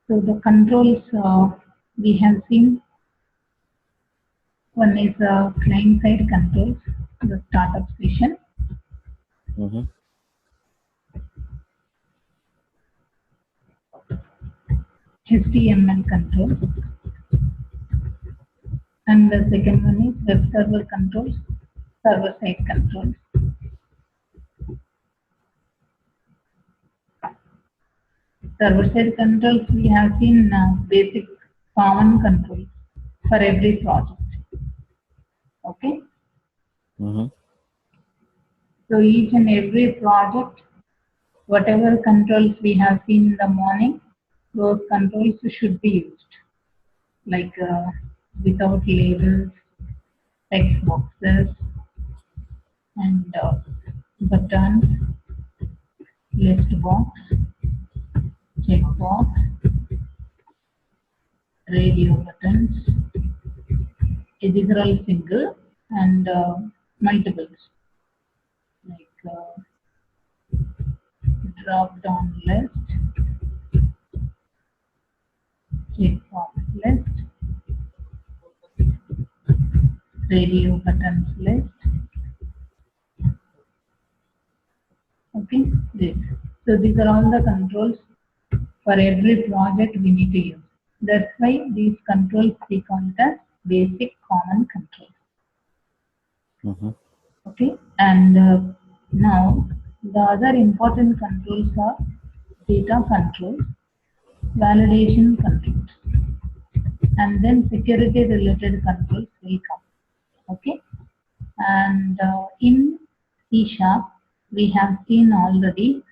So the controls we have seen, one is client side controls, the startup session. HTML controls, and the second one is web server controls, server side controls. Server side controls, we have seen basic common controls for every project. Okay. So each and every project, whatever controls we have seen in the morning, those controls should be used, like without labels, text boxes, and buttons, list box, checkbox, radio buttons. These are all single and multiples, like drop down list, checkbox list, radio buttons list. Okay, this. So these are all the controls for every project we need to use. That's why these controls we call it as basic common controls. Okay, and now the other important controls are data controls, validation controls, and then security related controls will come. Okay, and in C# we have seen already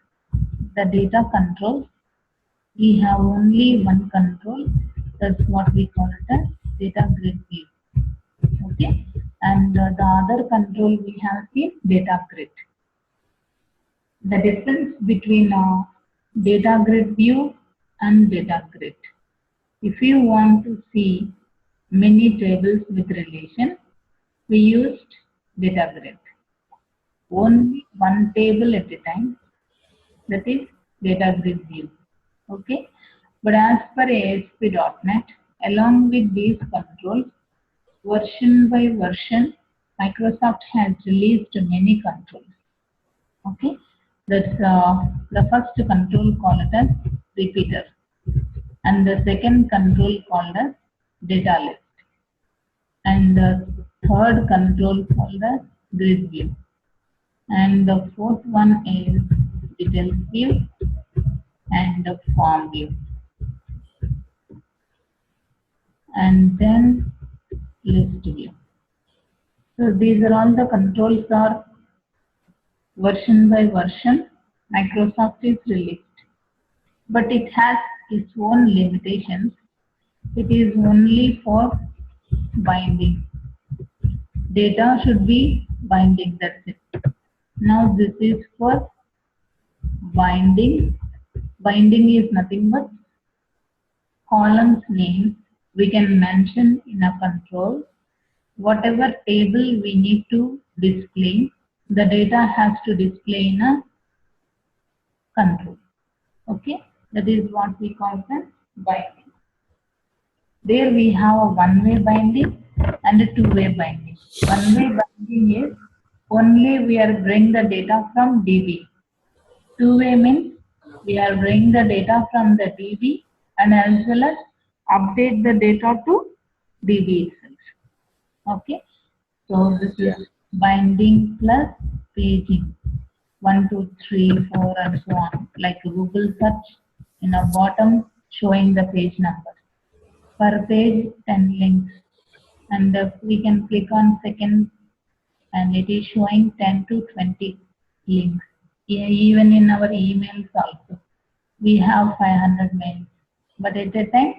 the data controls. We have only one control, that's what we call it as data grid view. Okay, and the other control we have seen data grid. The difference between data grid view and data grid. If you want to see many tables with relation, we used data grid. Only one table at a time, that is data grid view. Okay, but as per ASP.NET, along with these controls, version by version, Microsoft has released many controls. Okay, that's the first control called as repeater, and the second control called as data list, and the third control called as grid view, and the fourth one is details view and the form view, and then list view. So these are all the controls are version by version Microsoft is released, but it has its own limitations. It is only for binding. Data should be binding, that's it. Now this is for binding. Binding is nothing but columns names we can mention in a control. Whatever table we need to display, the data has to display in a control. Okay, that is what we call as binding. There we have a one-way binding and a two-way binding. One-way binding is only we are bringing the data from DB. Two-way means we are bringing the data from the DB and as well as update the data to DB itself. Okay, so this is binding plus paging. 1, 2, 3, 4 and so on, like Google search in the bottom showing the page number. Per page 10 links, and we can click on second and it is showing 10 to 20 links. Even in our emails also, we have 500 mails, but at a time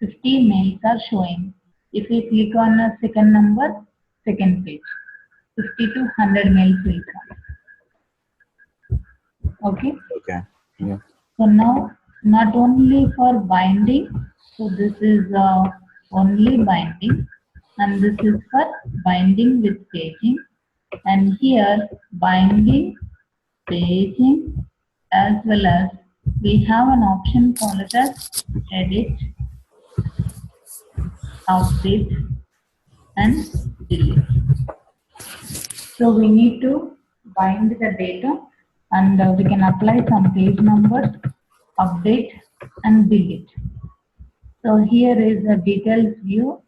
50 mails are showing. If we click on a second number, second page, 50 to 100 mails will come. Okay. Okay. Yeah. So now not only for binding, so this is only binding, and this is for binding with paging, and here binding, paging as well as we have an option called it as edit, update and delete. So we need to bind the data and we can apply some page numbers, update and delete. So here is a details view.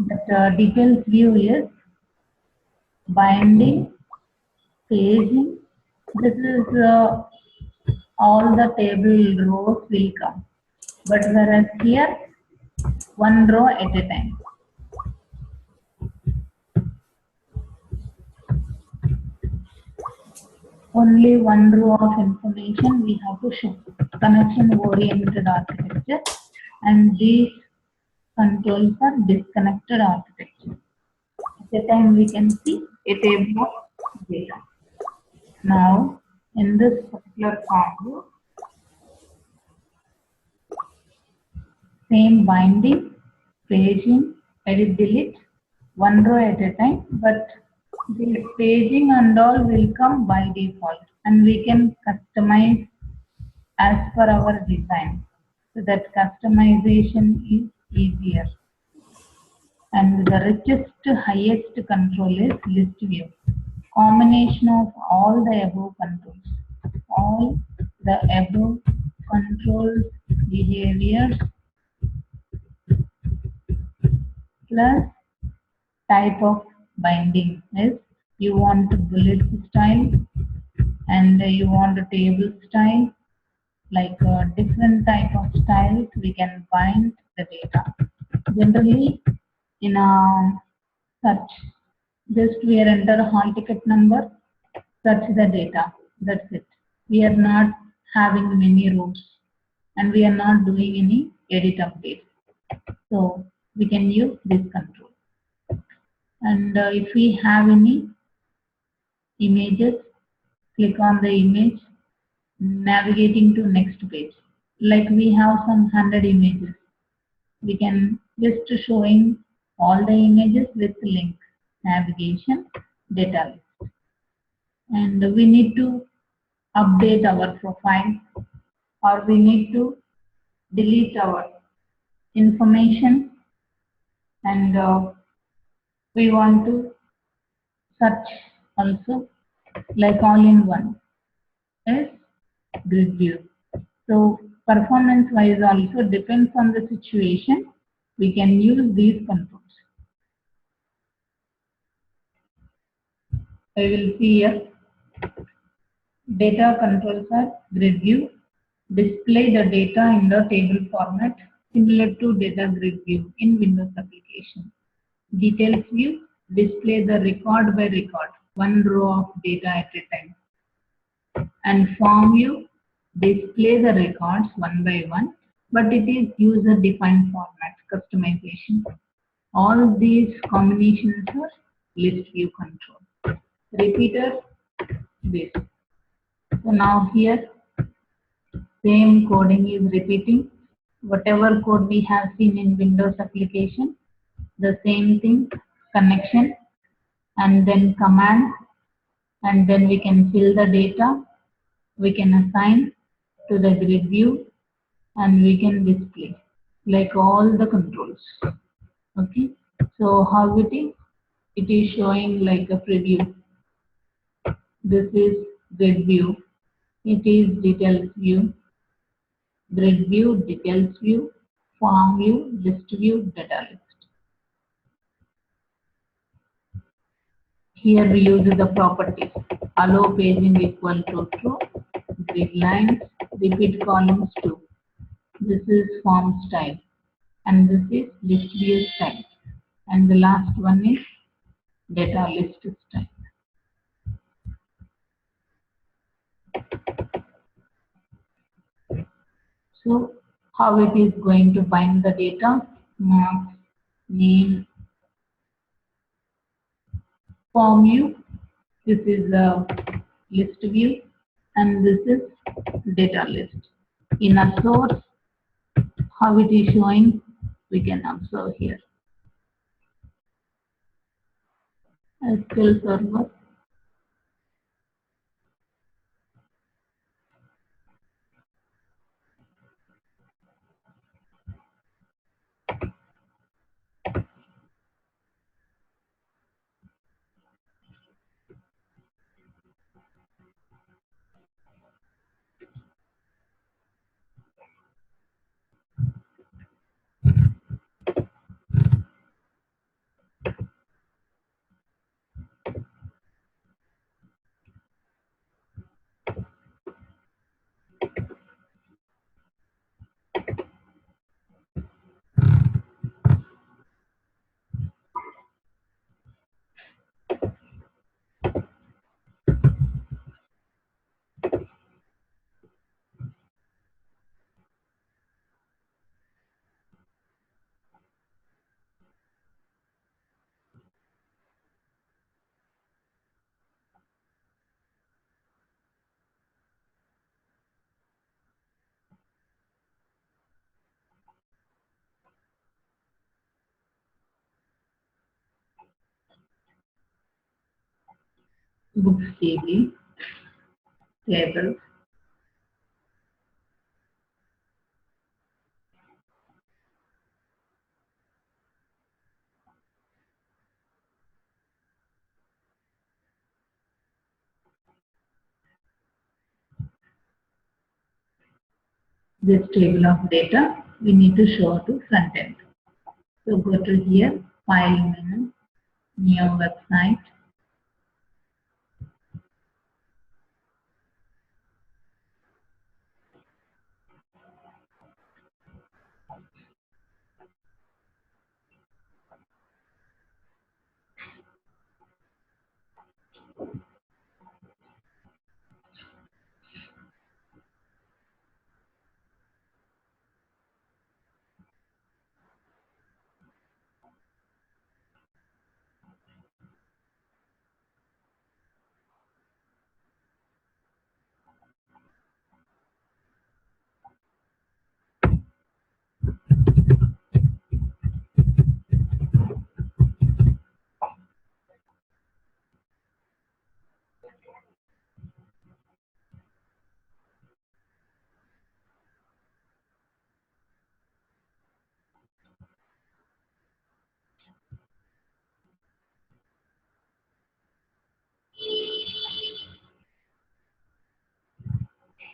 That details view is binding, paging. This is all the table rows will come. But whereas here, one row at a time. Only one row of information we have to show. Connection oriented architecture, and these controls are disconnected architecture. At a time we can see a table of data. Now in this particular combo, same binding, paging, edit, delete, one row at a time, but the paging and all will come by default, and we can customize as per our design. So that customization is easier. And the richest, highest control is list view. Combination of all the above controls. All the above controls behaviors plus type of binding is you want bullet style and you want a table style, like different type of styles we can bind the data. Generally in a search, just we are enter a hall ticket number, search the data, that's it. We are not having many rows and we are not doing any edit update. So we can use this control. And if we have any images, click on the image, navigating to next page. Like we have some 100 images. We can just showing all the images with link, navigation, data list. And we need to update our profile, or we need to delete our information, and we want to search also, like all in one is grid view. So performance wise also depends on the situation. We can use these controls. I will see here. Data controls are grid view. Display the data in the table format similar to data grid view in Windows application. Details view. Display the record by record, one row of data at a time. And form view. Display the records one by one, but it is user defined format customization. All these combinations are list view control. Repeater this. So now here same coding is repeating. Whatever code we have seen in Windows application, the same thing, connection and then command, and then we can fill the data, we can assign to the grid view, and we can display like all the controls. Okay, so how it is? It is showing like a preview. This is grid view. It is details view, grid view, details view, form view, list view, data list. Here we use the properties. Allow paging equal to true, grid lines, repeat columns 2. This is form style, and this is list view style, and the last one is data list style. So how it is going to bind the data? Marks, name, form view. This is a list view, and this is data list. In a source, how it is showing, we can observe here. SQL Server, books table, tables, this table of data we need to show to front end. So go to here, file menu, new website.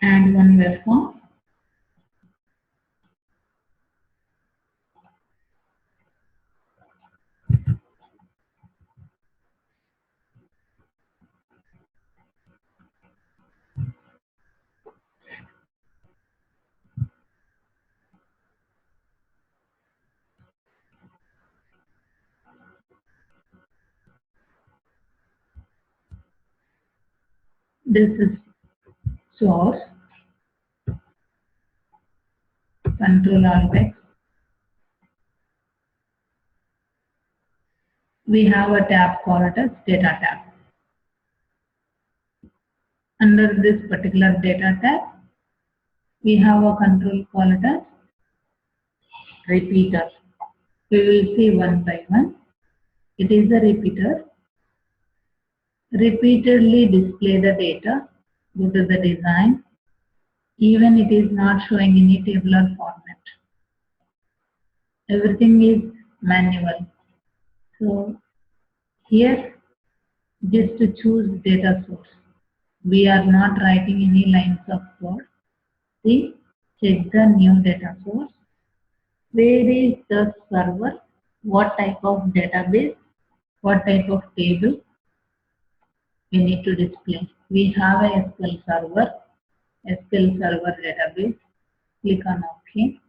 Add one web form. This is source, control alt X. We have a tab called as data tab. Under this particular data tab, we have a control called as repeater. We will see one by one. It is a repeater. Repeatedly display the data. Go to the design. Even it is not showing any tabular format. Everything is manual. So here, just to choose data source. We are not writing any lines of code. See, check the new data source. Where is the server? What type of database? What type of table we need to display? We have a SQL server, SQL server database. Click on OK.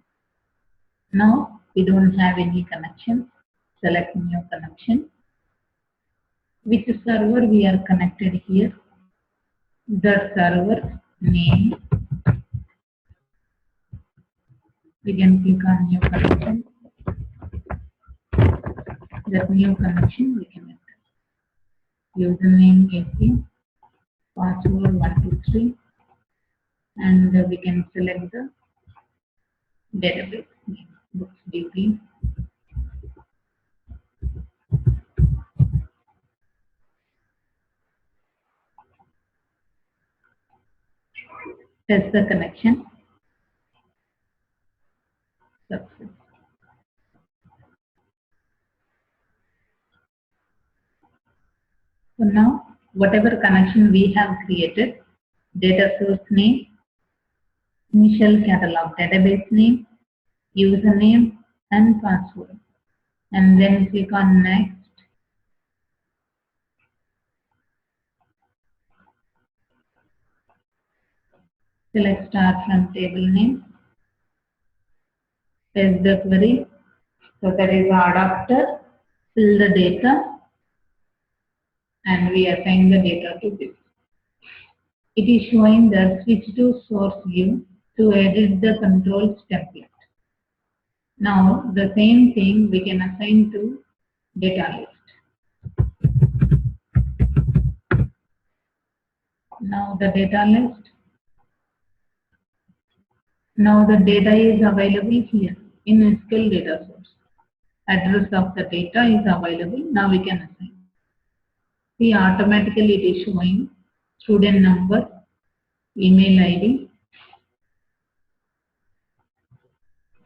Now we don't have any connection. Select new connection. Which server we are connected here? The server name. We can click on new connection. That new connection we can enter. Username AP, password 123, and we can select the database name, books DB. Test the connection. Success. So now, whatever connection we have created, data source name, initial catalog database name, username, and password. And then click on next. Select start from table name. Test the query. So that is the adapter. Fill the data. And we assign the data to this. It is showing the switch to source view to edit the controls template. Now the same thing we can assign to data list. Now the data list. Now the data is available here in SQL data source. Address of the data is available. Now we can assign. See, automatically it is showing student number, email ID,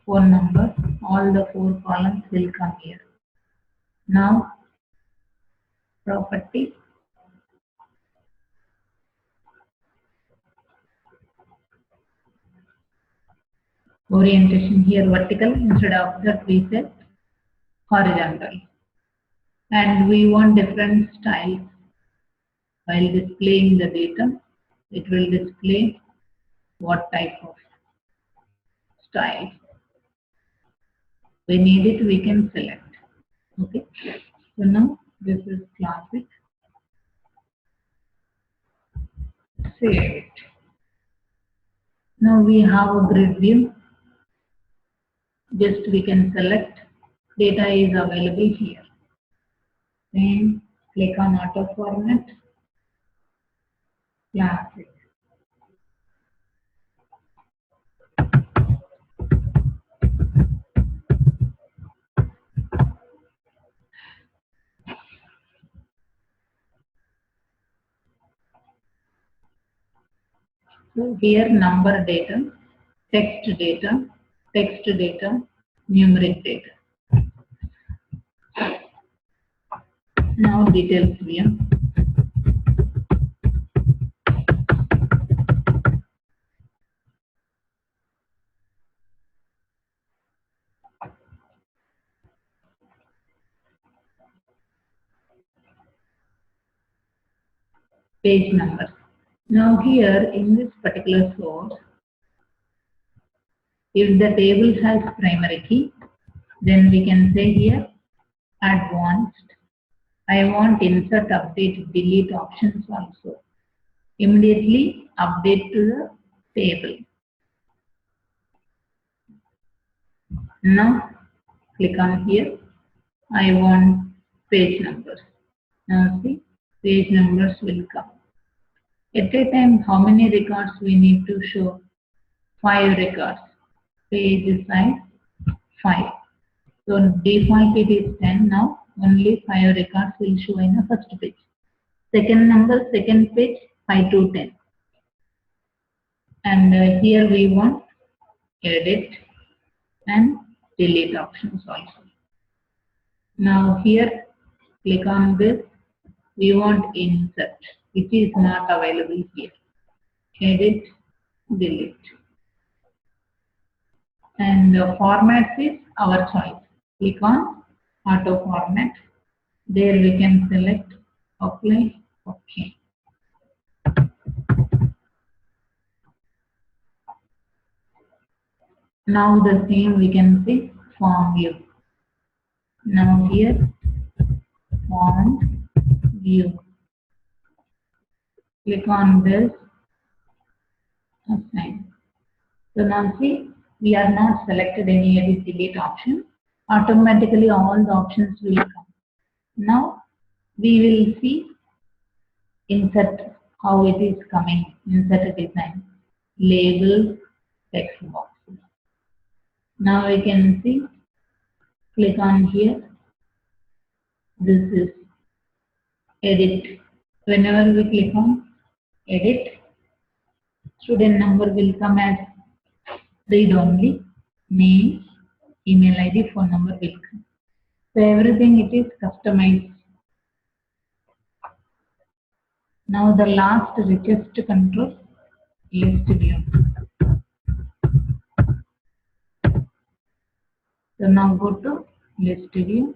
phone number, all the 4 columns will come here. Now, property, orientation here vertical, instead of that we set horizontal. And we want different styles. While displaying the data, it will display what type of style. We need it, we can select. Okay. So now this is classic. Save it. Now we have a grid view. Just we can select. Data is available here. Then click on auto format. Classic. So here number data, text data, numeric data. Now details view. Page numbers. Now here in this particular source, if the table has primary key, then we can say here advanced. I want insert, update, delete options also. Immediately update to the table. Now click on here. I want page numbers. Now see, page numbers will come. At a time, how many records we need to show? 5 records. Page size 5. So default it is 10. Now only 5 records will show in the first page. Second page 5 to 10. And here we want edit and delete options also. Now here click on this. We want insert. It is not available here. Edit, delete. And the format is our choice. Click on auto format. There we can select apply. Okay. Now the same we can say form view. Now here form view. Click on this. Assign. So now see, we are not selected any edit delete option. Automatically all the options will come. Now we will see insert, how it is coming. Insert design, label, text boxes. Now we can see, click on here. This is edit. Whenever we click on edit, student number will come as read only. Name, email ID, phone number will come. So everything it is customized. Now the last richest control, list view. So now go to list view.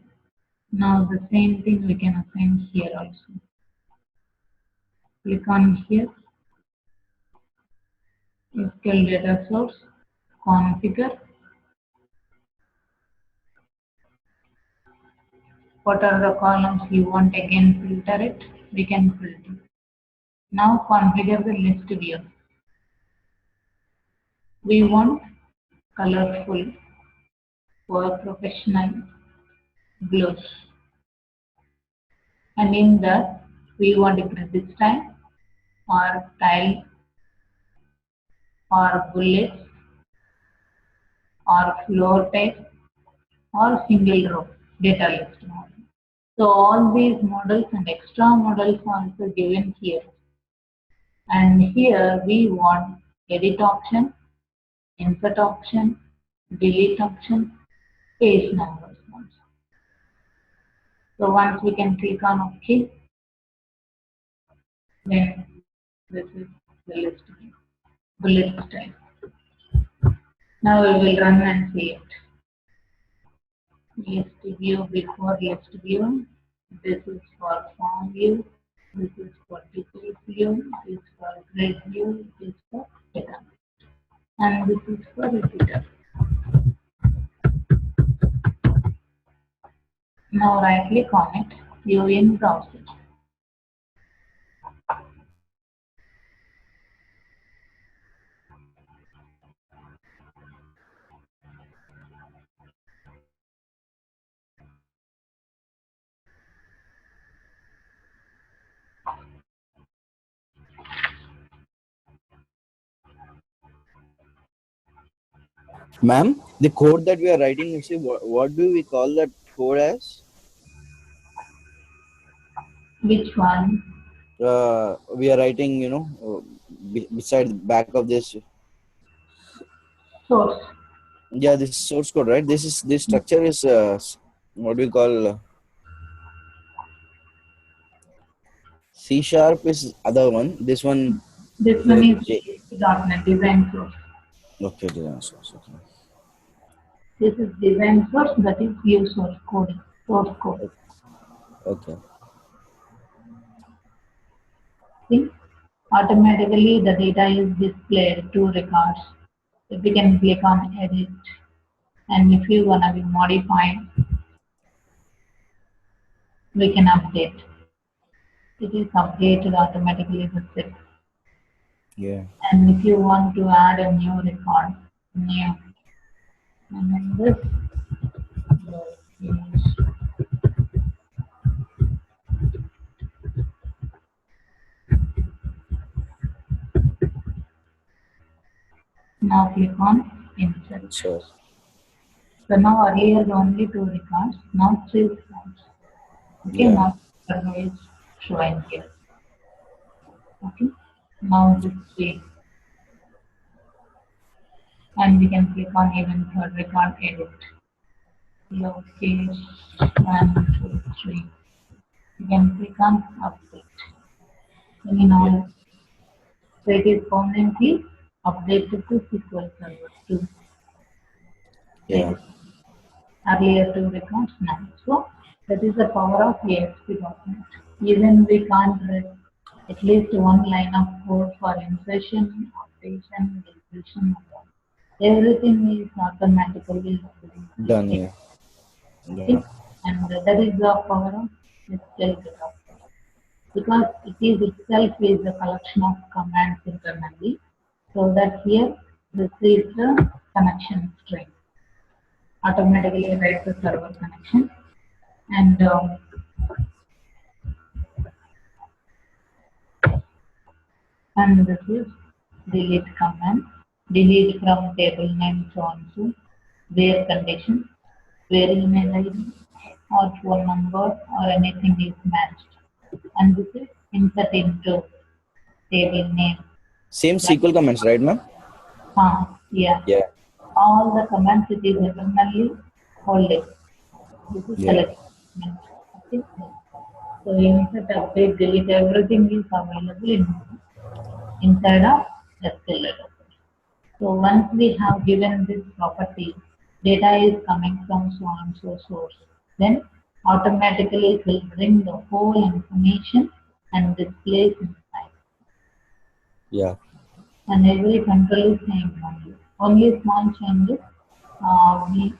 Now the same thing we can assign here also. Click on here. SQL data source, configure. What are the columns you want, again filter it. We can filter. Now configure the list view. We want colorful, for professional, blues. And in that we want a grid style or tile or bullets or floor text or single row data list model. So all these models and extra models are also given here. And here we want edit option, insert option, delete option, page numbers also. So once we can click on OK, then this is the list view, bullet style. Now we will run and see it. List view before list view. This is for form view. This is for details view. This is for grid view. This is for data. And this is for repeater. Now right click on it, view in browser. Ma'am, the code that we are writing, you see, what do we call that code as? Which one? We are writing, beside back of this. Source. Yeah, this is source code, right? This structure is what we call C sharp is other one. This one, This one the is J. .NET design source. Okay, design source. Okay. This is design source, that is view source code. Source code. Okay. See? Automatically the data is displayed to records. If we can click on edit, and if you wanna be modified, we can update. It is updated automatically with it. Yeah. And if you want to add a new record, new, and then this, now click on insert. So So now earlier only two records, now three records. Okay, yeah. now the is showing here. Okay, now this three, and we can click on even third record edit. Location 1, 2, 3. You can click on update. And in Yeah. all, so it is permanently updated to SQL Server 2. Yeah. Earlier two records now. So that is the power of ASP.NET. Even we can't write at least one line of code for insertion, updation, deletion, everything is automatically Done. loaded. Yeah. Yeah. Okay? And that is the power of SQL data. Because it is itself is a collection of commands internally. So that here this is the connection string. Automatically write the server connection, and this is delete command. Delete from table name so and so, where condition, where email ID or phone number or anything is matched. And this is insert into table name. Same Like, SQL commands, right, ma'am? yeah. Yeah. All the commands it is internally holding. This is Yeah. select. Okay. So insert, update, delete, everything is available inside of SQL. So once we have given this property, data is coming from so and so source, then automatically it will bring the whole information and displays inside. Yeah. And every control is same only. Only small changes. We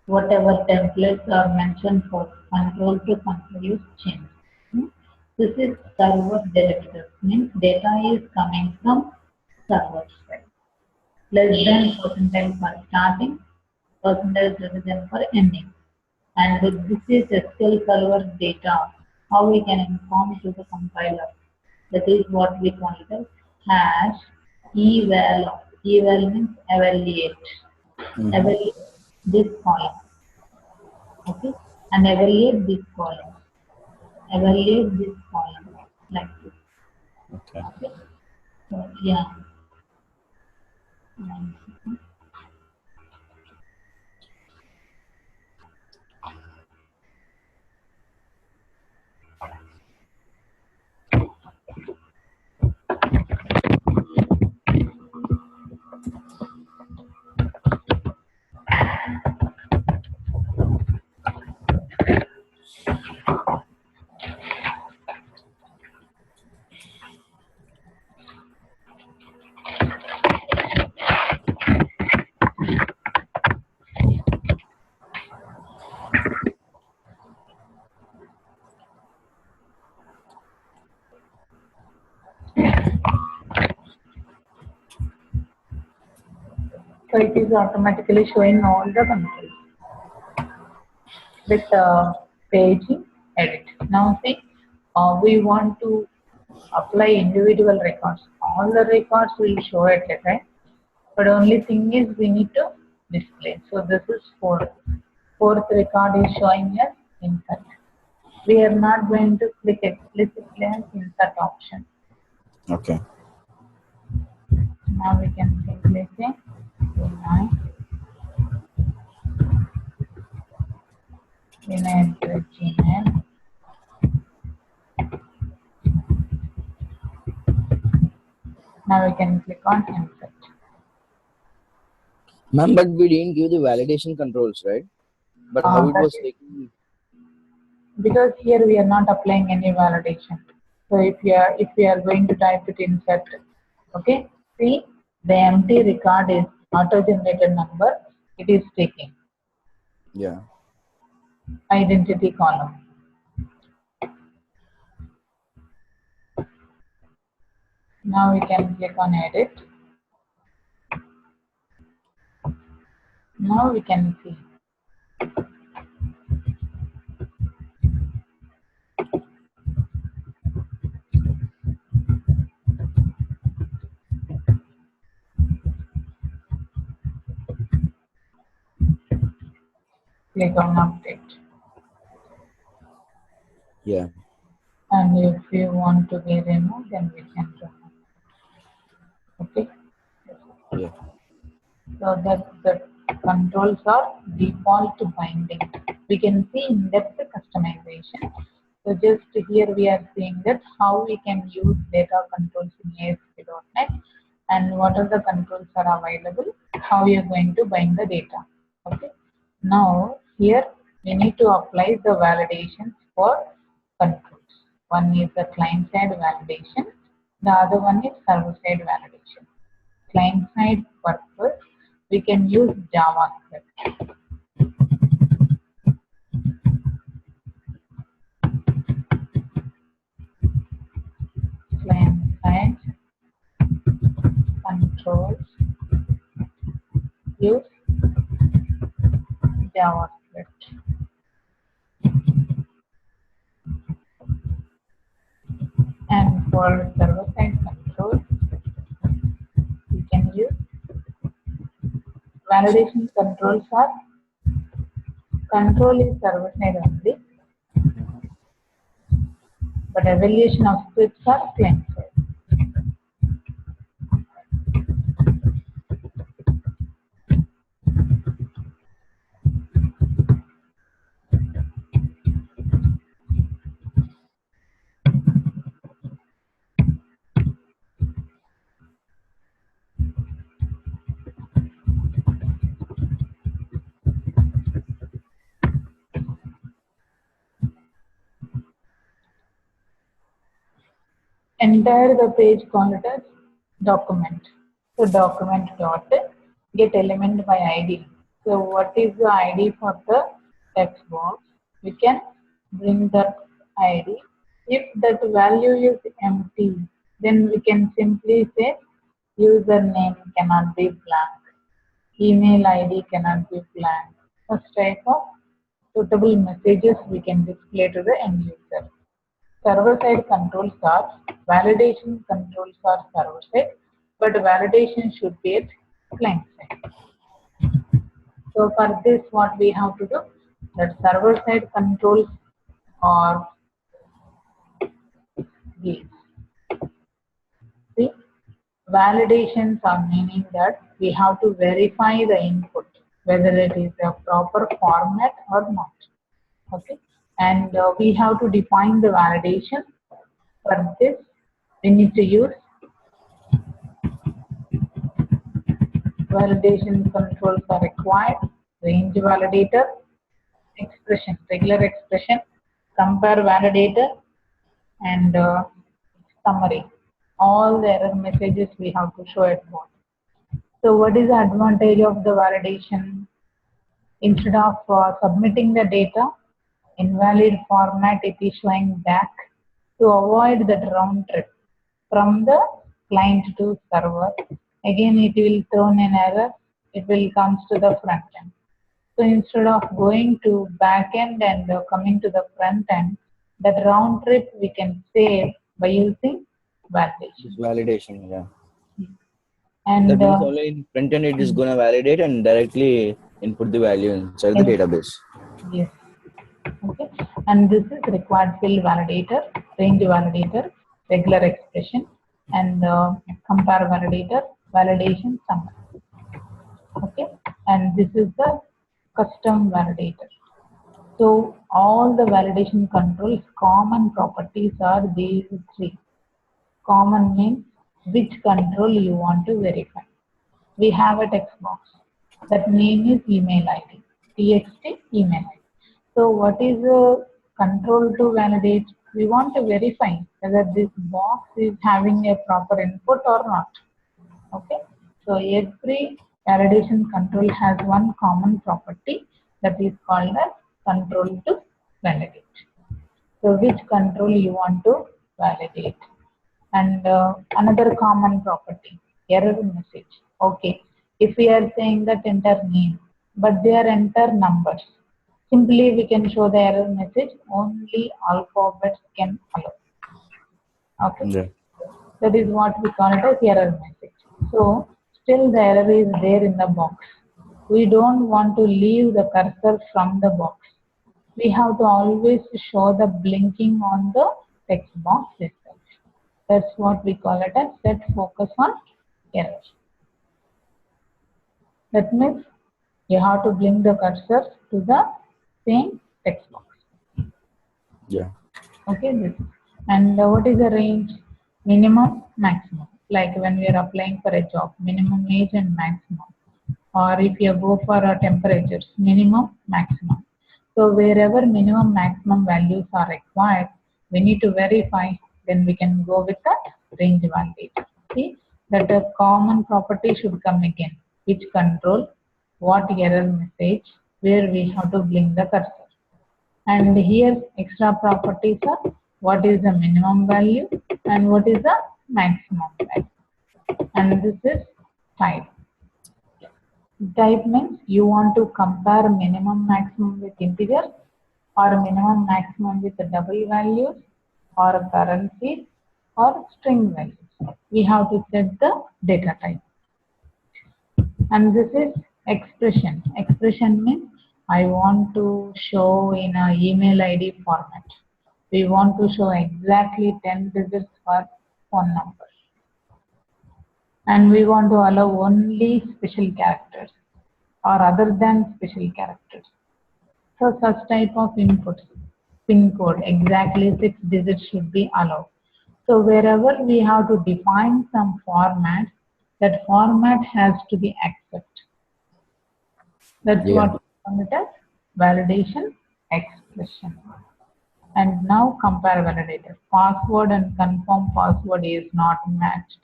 whatever templates are mentioned for control to control is changed. Hmm. This is server derivative, means data is coming from server side. Less than percentile for starting, percentage greater than for ending. And this is SQL Server data, how we can inform to the compiler. That is what we call it as hash eval. Eval means evaluate. Mm-hmm. Evaluate this column, okay, and evaluate this column, evaluate this column, like this, Okay. okay. So yeah, one second. So it is automatically showing all the controls with page edit. Now see, we want to apply individual records. All the records will show at a time, but only thing is we need to display. So this is fourth. Fourth record is showing us insert. We are not going to click explicitly on insert option. Okay. Now we can simply say Vinay, Vinay@gmail. Now we can click on insert. Ma'am, but we didn't give the validation controls, right? But how it was taking. Because here we are not applying any validation. So if we are going to type it insert, okay, see the empty record is auto-generated number. It is taking Yeah. identity column. Now we can click on edit. Now we can see. Click on update. Yeah. And if you want to be removed, then we can remove. Okay. Yeah. So that the controls are default binding. We can see in-depth customization. So just here we are seeing that how we can use data controls in ASP.NET and what are the controls are available, how we are going to bind the data. Okay. Now here we need to apply the validations for controls. One is the client-side validation, the other one is server-side validation. Client-side purpose, we can use JavaScript. Client-side controls use JavaScript. And for server-side controls, we can use validation controls are control is server-side only, but evaluation of scripts are client-side. Entire the page called it as document. So document dot get element by ID. So what is the ID for the text box? We can bring that ID. If that value is empty, then we can simply say username cannot be blank, email ID cannot be blank. Such type of suitable messages we can display to the end user. Server-side controls are validation controls are server-side, but validation should be at client-side. So for this, what we have to do, that server side controls are these. See, validations are meaning that we have to verify the input, whether it is a proper format or not. Okay, and we have to define the validation. For this, we need to use validation controls are required, range validator, expression, regular expression, compare validator, and summary. All the error messages we have to show at once. So what is the advantage of the validation? Instead of submitting the data, invalid format it is showing back to avoid that round trip from the client to server. Again, it will throw an error. It will comes to the front end. So instead of going to back end and coming to the front end, that round trip we can save by using validation. Validation, yeah. And That means only in front end it is going to validate and directly input the value inside the database. Yes. Okay. And this is required field validator, range validator, regular expression, and compare validator, validation summary. Okay. And this is the custom validator. So all the validation controls common properties are these three. Common means which control you want to verify. We have a text box. That name is email ID. TXT email ID. So what is a control to validate? We want to verify whether this box is having a proper input or not. Okay. So every validation control has one common property that is called as control to validate. So which control you want to validate? And another common property, error message. Okay, if we are saying that enter name, but they are enter numbers, simply we can show the error message, only alphabets can allow. Okay, Yeah. that is what we call it as error message. So still the error is there in the box. We don't want to leave the cursor from the box. We have to always show the blinking on the text box itself. That's what we call it as set focus on error. That means you have to blink the cursor to the same text box. Yeah. Okay, this. And what is the range? Minimum, maximum. Like when we are applying for a job, minimum age and maximum. Or if you go for a temperatures, minimum, maximum. So wherever minimum, maximum values are required, we need to verify. Then we can go with the range validator. See that a common property should come again. Which control, what error message, where we have to blink the cursor. And here extra properties are what is the minimum value and what is the maximum value. And this is type. Type means you want to compare minimum maximum with integers or minimum maximum with the double values or currency or string values. We have to set the data type. And this is expression. Expression means I want to show in a email ID format. We want to show exactly 10 digits for phone number. And we want to allow only special characters or other than special characters. So such type of inputs, PIN code, exactly 6 digits should be allowed. So wherever we have to define some format, that format has to be accepted. That's what we call it as validation expression. And now compare validator. Password and confirm password is not matched.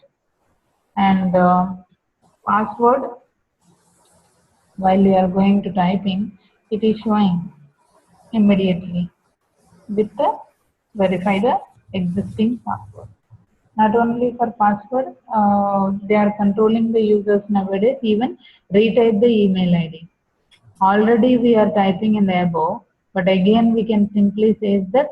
And password, while you are going to type in, it is showing immediately with the verify the existing password. Not only for password, they are controlling the users nowadays, even retype the email ID. Already we are typing in the above, but again we can simply say that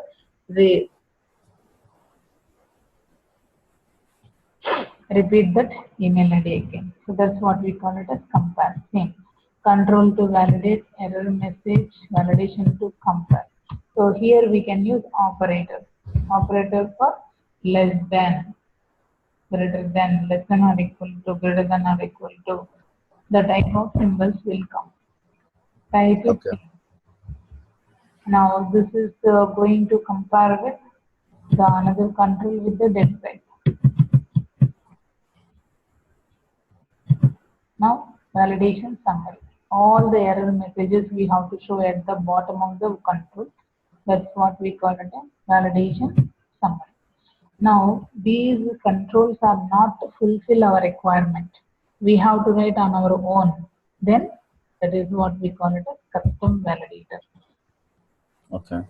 repeat that email ID again. So that's what we call it as compare. Same. control to validate, error message, validation to compare. So here we can use operator. Operator for less than, greater than, less than or equal to, greater than or equal to. The type of symbols will come. Type it. Okay. Now this is going to compare with the another control with the dead type. Now validation summary. All the error messages we have to show at the bottom of the control. That's what we call it a validation summary. Now these controls are not to fulfill our requirement. We have to write on our own. Then that is what we call it a custom validator. Okay.